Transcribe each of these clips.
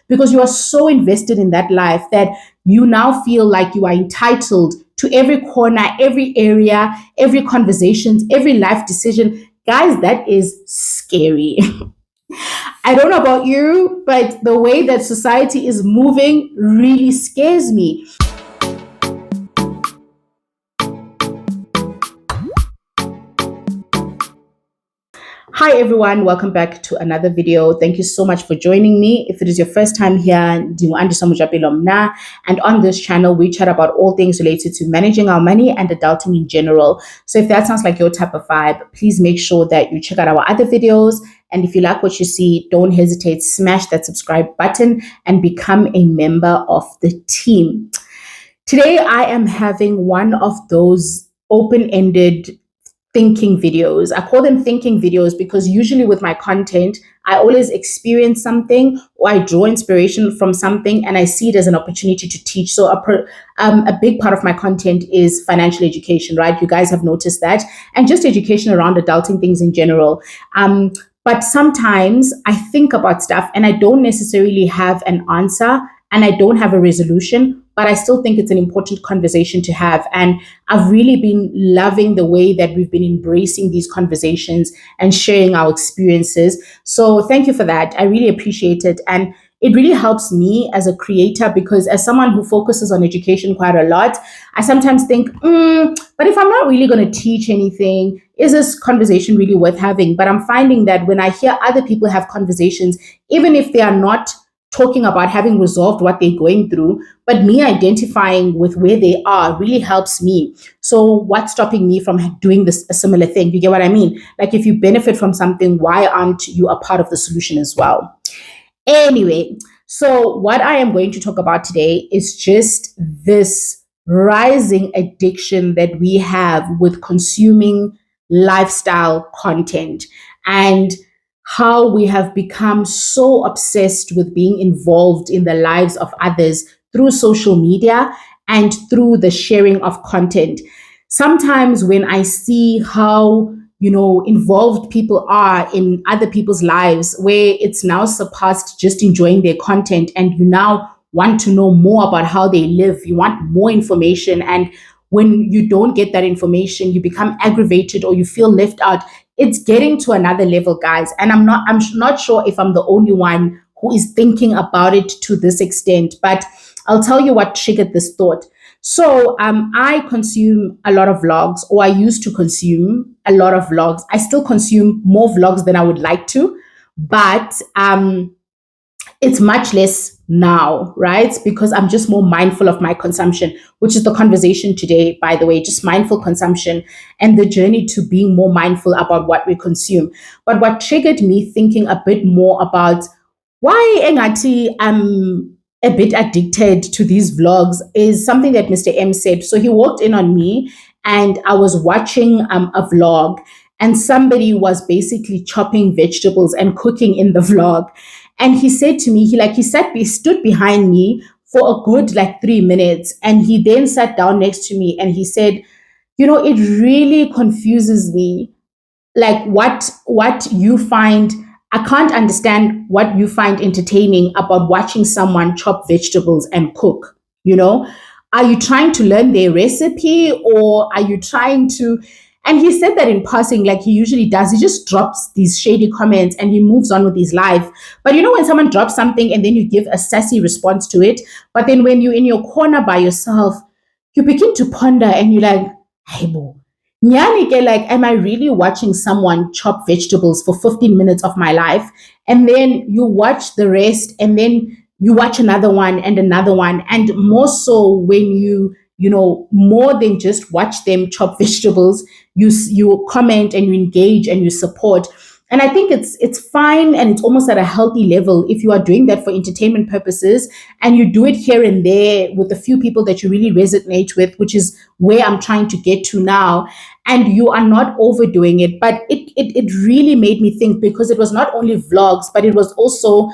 because you are so invested in that life that you now feel like you are entitled to every corner, every area, every conversations, every life decision. Guys, that is scary. I don't know about you, but the way that society is moving really scares me. Hi everyone, welcome back to another video. Thank you so much for joining me. If it is your first time here, and on this channel we chat about all things related to managing our money and adulting in general. So if that sounds like your type of vibe, please make sure that you check out our other videos. And if you like what you see, don't hesitate, smash that subscribe button and become a member of the team. Today I am having one of those open-ended thinking videos. I call them thinking videos because usually with my content, I always experience something or I draw inspiration from something and I see it as an opportunity to teach. So a big part of my content is financial education, right? You guys have noticed that, and just education around adulting things in general. But sometimes I think about stuff and I don't necessarily have an answer and I don't have a resolution, but I still think it's an important conversation to have. And I've really been loving the way that we've been embracing these conversations and sharing our experiences. So thank you for that. I really appreciate it. And it really helps me as a creator because as someone who focuses on education quite a lot, I sometimes think, but if I'm not really going to teach anything, is this conversation really worth having? But I'm finding that when I hear other people have conversations, even if they are not talking about having resolved what they're going through, but me identifying with where they are really helps me. So what's stopping me from doing a similar thing? You get what I mean? Like if you benefit from something, why aren't you a part of the solution as well? Anyway, so what I am going to talk about today is just this rising addiction that we have with consuming lifestyle content and how we have become so obsessed with being involved in the lives of others through social media and through the sharing of content. Sometimes when I see how involved people are in other people's lives, where it's now surpassed just enjoying their content and you now want to know more about how they live, you want more information, and when you don't get that information, you become aggravated or you feel left out. It's getting to another level, guys. And I'm not sure if I'm the only one who is thinking about it to this extent, but I'll tell you what triggered this thought. So I consume a lot of vlogs, or I used to consume a lot of vlogs. I still consume more vlogs than I would like to, but it's much less now, right? Because I'm just more mindful of my consumption, which is the conversation today, by the way, just mindful consumption and the journey to being more mindful about what we consume. But what triggered me thinking a bit more about why engati I'm a bit addicted to these vlogs is something that Mr. M said. So he walked in on me and I was watching a vlog and somebody was basically chopping vegetables and cooking in the vlog. And he said to me, he stood behind me for a good 3 minutes. And he then sat down next to me and he said, it really confuses me. Like what you find, I can't understand what you find entertaining about watching someone chop vegetables and cook. Are you trying to learn their recipe or are you trying to? And he said that in passing, like he usually does. He just drops these shady comments and he moves on with his life. But when someone drops something and then you give a sassy response to it, but then when you're in your corner by yourself, you begin to ponder and you're like, hey, bo, nyani ke, like, am I really watching someone chop vegetables for 15 minutes of my life? And then you watch the rest and then you watch another one and another one. And more so when you more than just watch them chop vegetables, you comment and you engage and you support. And I think it's fine and it's almost at a healthy level if you are doing that for entertainment purposes and you do it here and there with a few people that you really resonate with, which is where I'm trying to get to now. And you are not overdoing it. But it really made me think, because it was not only vlogs, but it was also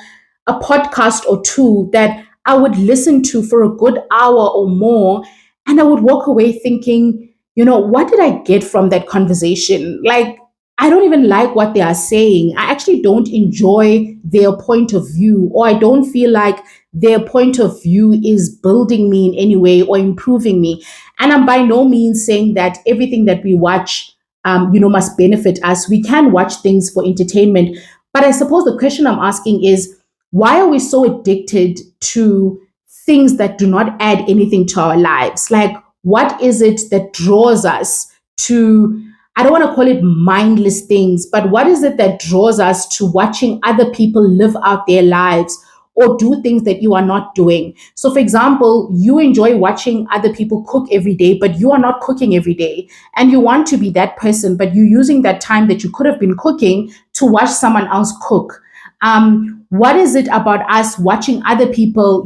a podcast or two that I would listen to for a good hour or more. And I would walk away thinking, what did I get from that conversation? Like, I don't even like what they are saying. I actually don't enjoy their point of view, or I don't feel like their point of view is building me in any way or improving me. And I'm by no means saying that everything that we watch, must benefit us. We can watch things for entertainment. But I suppose the question I'm asking is, why are we so addicted to things that do not add anything to our lives? Like, what is it that draws us to, I don't want to call it mindless things, but what is it that draws us to watching other people live out their lives or do things that you are not doing? So, for example, you enjoy watching other people cook every day, but you are not cooking every day. And you want to be that person, but you're using that time that you could have been cooking to watch someone else cook. What is it about us watching other people,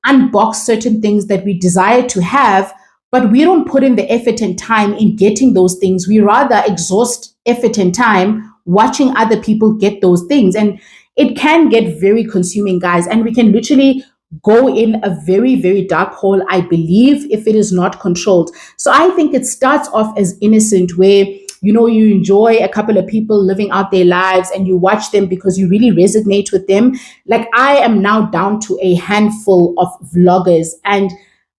unbox certain things that we desire to have, but we don't put in the effort and time in getting those things? We rather exhaust effort and time watching other people get those things. And it can get very consuming, guys. And we can literally go in a very, very dark hole, I believe, if it is not controlled. So I think it starts off as innocent, where you enjoy a couple of people living out their lives and you watch them because you really resonate with them. Like, I am now down to a handful of vloggers, and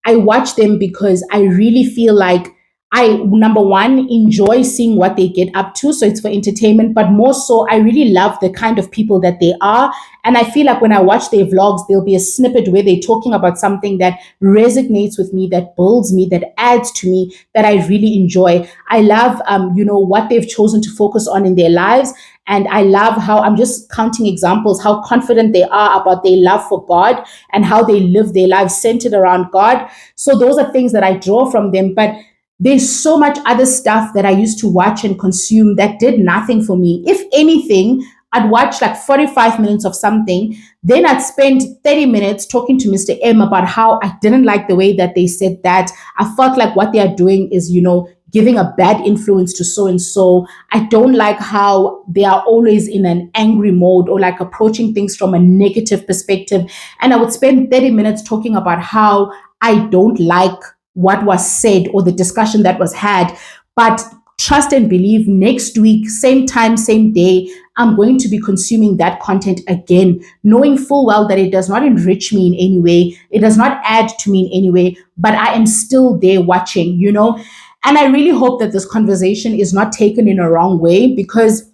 I watch them because I really feel like I, number one, enjoy seeing what they get up to. So it's for entertainment, but more so, I really love the kind of people that they are. And I feel like when I watch their vlogs, there'll be a snippet where they're talking about something that resonates with me, that builds me, that adds to me, that I really enjoy. I love, what they've chosen to focus on in their lives. And I love how, I'm just counting examples, how confident they are about their love for God and how they live their lives centered around God. So those are things that I draw from them. But there's so much other stuff that I used to watch and consume that did nothing for me. If anything, I'd watch like 45 minutes of something. Then I'd spend 30 minutes talking to Mr. M about how I didn't like the way that they said that. I felt like what they are doing is, giving a bad influence to so and so. I don't like how they are always in an angry mode or like approaching things from a negative perspective. And I would spend 30 minutes talking about how I don't like what was said or the discussion that was had. But trust and believe, next week, same time, same day, I'm going to be consuming that content again, knowing full well that it does not enrich me in any way. It does not add to me in any way, but I am still there watching. And I really hope that this conversation is not taken in a wrong way, because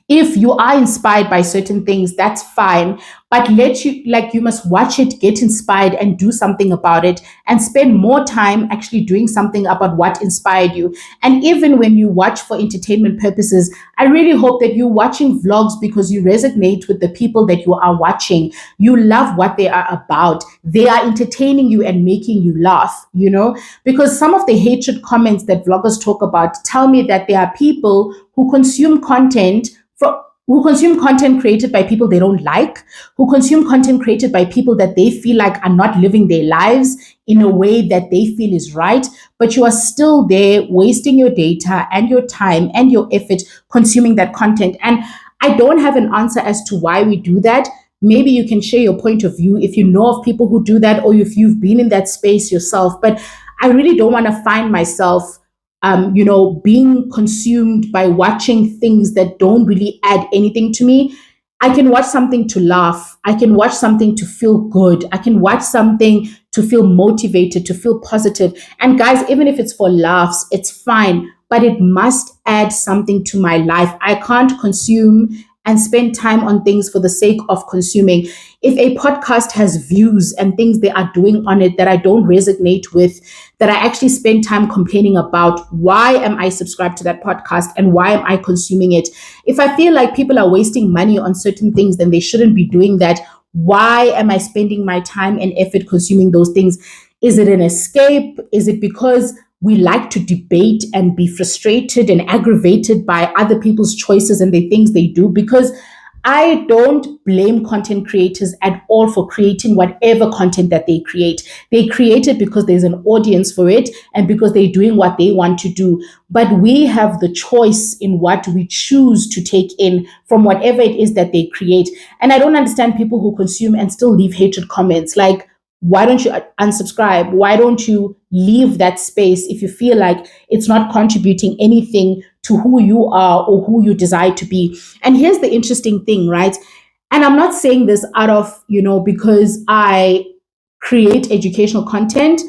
if you are inspired by certain things, that's fine. But you must watch it, get inspired, and do something about it, and spend more time actually doing something about what inspired you. And even when you watch for entertainment purposes, I really hope that you're watching vlogs because you resonate with the people that you are watching. You love what they are about. They are entertaining you and making you laugh, because some of the hatred comments that vloggers talk about tell me that there are people who consume content who consume content created by people they don't like, who consume content created by people that they feel like are not living their lives in a way that they feel is right, but you are still there wasting your data and your time and your effort consuming that content. And I don't have an answer as to why we do that. Maybe you can share your point of view if you know of people who do that, or if you've been in that space yourself. But I really don't want to find myself being consumed by watching things that don't really add anything to me. I can watch something to laugh. I can watch something to feel good. I can watch something to feel motivated, to feel positive. And guys, even if it's for laughs, it's fine, but it must add something to my life. I can't consume and spend time on things for the sake of consuming. If a podcast has views and things they are doing on it that I don't resonate with, that I actually spend time complaining about, why am I subscribed to that podcast and why am I consuming it? If I feel like people are wasting money on certain things, then they shouldn't be doing that. Why am I spending my time and effort consuming those things? Is it an escape? Is it because we like to debate and be frustrated and aggravated by other people's choices and the things they do? Because I don't blame content creators at all for creating whatever content that they create. They create it because there's an audience for it and because they're doing what they want to do. But we have the choice in what we choose to take in from whatever it is that they create. And I don't understand people who consume and still leave hatred comments. Like, why don't you unsubscribe? Why don't you leave that space if you feel like it's not contributing anything to who you are or who you desire to be? And here's the interesting thing, right? And I'm not saying this out of, because I create educational content,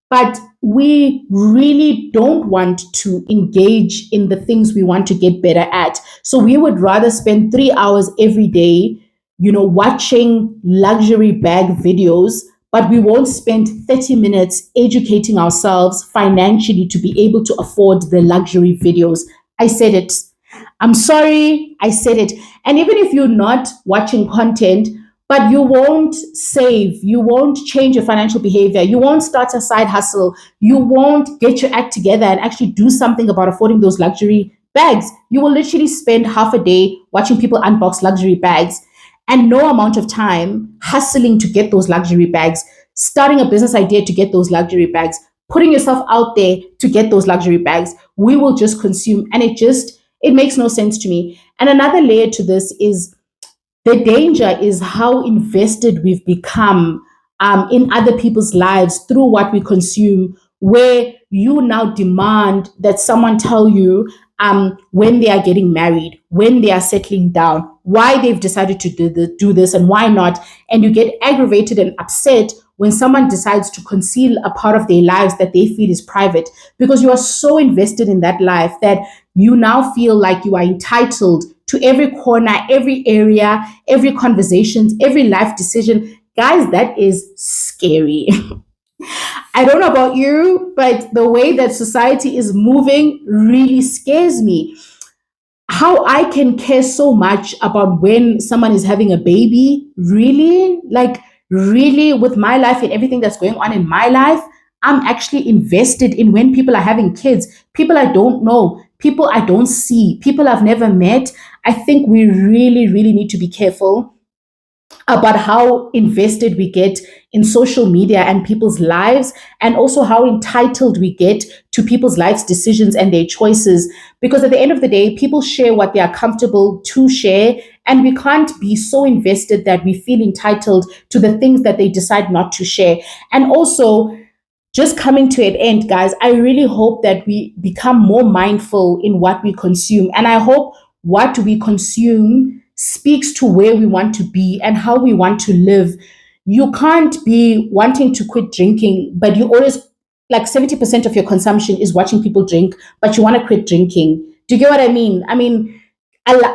but we really don't want to engage in the things we want to get better at. So we would rather spend 3 hours every day, watching luxury bag videos, but we won't spend 30 minutes educating ourselves financially to be able to afford the luxury videos. I said it. I'm sorry, I said it. And even if you're not watching content, but you won't save, you won't change your financial behavior, you won't start a side hustle, you won't get your act together and actually do something about affording those luxury bags. You will literally spend half a day watching people unbox luxury bags and no amount of time hustling to get those luxury bags, starting a business idea to get those luxury bags, putting yourself out there to get those luxury bags. We will just consume, and it makes no sense to me. And another layer to this is the danger is how invested we've become in other people's lives through what we consume, where you now demand that someone tell you when they are getting married, when they are settling down, why they've decided to do this and why not. And you get aggravated and upset when someone decides to conceal a part of their lives that they feel is private, because you are so invested in that life that you now feel like you are entitled to every corner, every area, every conversations, every life decision. Guys, that is scary. I don't know about you, but the way that society is moving really scares me. How I can care so much about when someone is having a baby, really, like really, with my life and everything that's going on in my life, I'm actually invested in when people are having kids, people I don't know, people I don't see, people I've never met. I think we really, really need to be careful about how invested we get in social media and people's lives, and also how entitled we get to people's lives decisions and their choices, because at the end of the day, people share what they are comfortable to share, and we can't be so invested that we feel entitled to the things that they decide not to share. And also, just coming to an end, guys, I really hope that we become more mindful in what we consume. And I hope what we consume speaks to where we want to be and how we want to live. You can't be wanting to quit drinking, but you always, like 70% of your consumption is watching people drink, but you want to quit drinking. Do you get what I mean?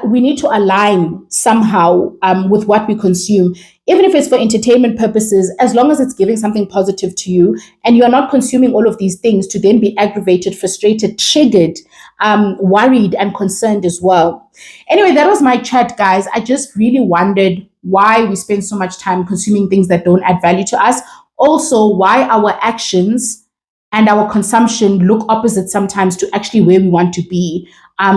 We need to align somehow with what we consume, even if it's for entertainment purposes, as long as it's giving something positive to you and you're not consuming all of these things to then be aggravated, frustrated, triggered, worried, and concerned as well. Anyway, that was my chat, guys. I just really wondered why we spend so much time consuming things that don't add value to us. Also, why our actions and our consumption look opposite sometimes to actually where we want to be.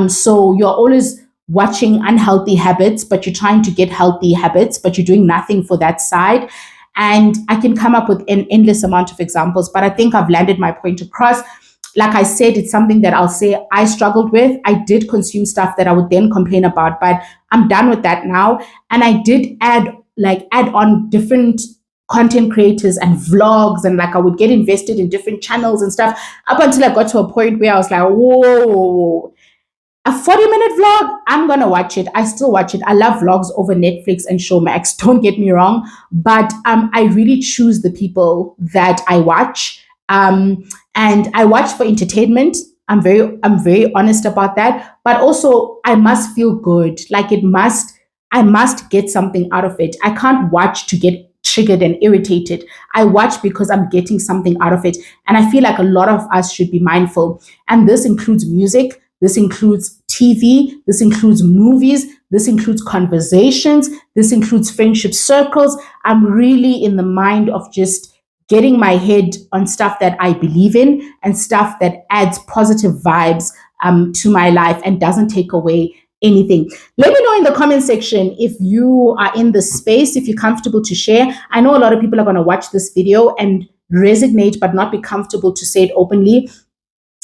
So you're always watching unhealthy habits, but you're trying to get healthy habits, but you're doing nothing for that side. And I can come up with an endless amount of examples, but I think I've landed my point across. Like I said, it's something that I'll say I struggled with. I did consume stuff that I would then complain about, but I'm done with that now. And I did add on different content creators and vlogs, and like I would get invested in different channels and stuff up until I got to a point where I was like, whoa, a 40-minute vlog, I'm going to watch it. I still watch it. I love vlogs over Netflix and Showmax. Don't get me wrong. But I really choose the people that I watch. And I watch for entertainment. I'm very honest about that. But also, I must feel good. I must get something out of it. I can't watch to get triggered and irritated. I watch because I'm getting something out of it. And I feel like a lot of us should be mindful. And this includes music. This includes TV, this includes movies, this includes conversations, this includes friendship circles. I'm really in the mind of just getting my head on stuff that I believe in and stuff that adds positive vibes to my life and doesn't take away anything. Let me know in the comment section if you are in the space, if you're comfortable to share. I know a lot of people are going to watch this video and resonate but not be comfortable to say it openly.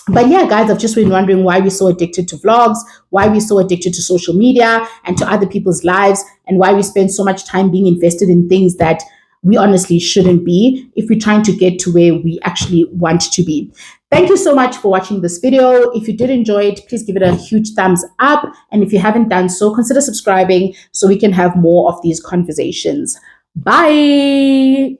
But yeah, guys, I've just been wondering why we're so addicted to vlogs, why we're so addicted to social media and to other people's lives, and why we spend so much time being invested in things that we honestly shouldn't be if we're trying to get to where we actually want to be. Thank you so much for watching this video. If you did enjoy it, please give it a huge thumbs up. And if you haven't done so, consider subscribing so we can have more of these conversations. Bye.